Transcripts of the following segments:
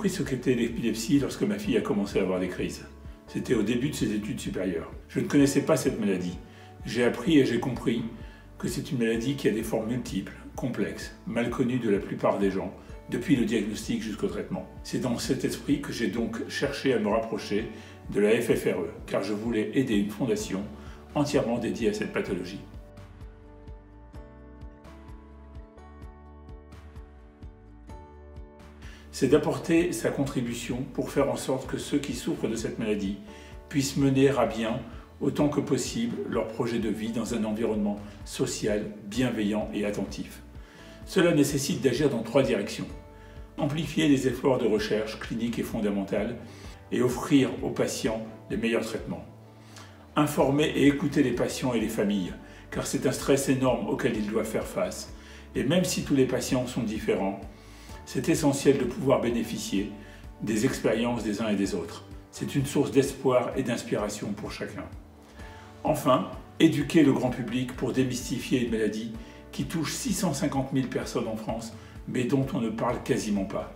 compris ce qu'était l'épilepsie lorsque ma fille a commencé à avoir des crises. C'était au début de ses études supérieures. Je ne connaissais pas cette maladie. J'ai appris et j'ai compris que c'est une maladie qui a des formes multiples, complexes, mal connues de la plupart des gens, depuis le diagnostic jusqu'au traitement. C'est dans cet esprit que j'ai donc cherché à me rapprocher de la FFRE, car je voulais aider une fondation entièrement dédiée à cette pathologie. C'est d'apporter sa contribution pour faire en sorte que ceux qui souffrent de cette maladie puissent mener à bien autant que possible leur projet de vie dans un environnement social, bienveillant et attentif. Cela nécessite d'agir dans 3 directions. Amplifier les efforts de recherche clinique et fondamentale et offrir aux patients les meilleurs traitements. Informer et écouter les patients et les familles, car c'est un stress énorme auquel ils doivent faire face. Et même si tous les patients sont différents, c'est essentiel de pouvoir bénéficier des expériences des uns et des autres. C'est une source d'espoir et d'inspiration pour chacun. Enfin, éduquer le grand public pour démystifier une maladie qui touche 650 000 personnes en France, mais dont on ne parle quasiment pas.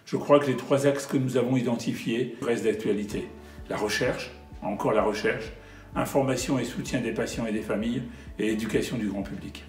Je crois que les 3 axes que nous avons identifiés restent d'actualité. La recherche, encore la recherche, information et soutien des patients et des familles, et éducation du grand public.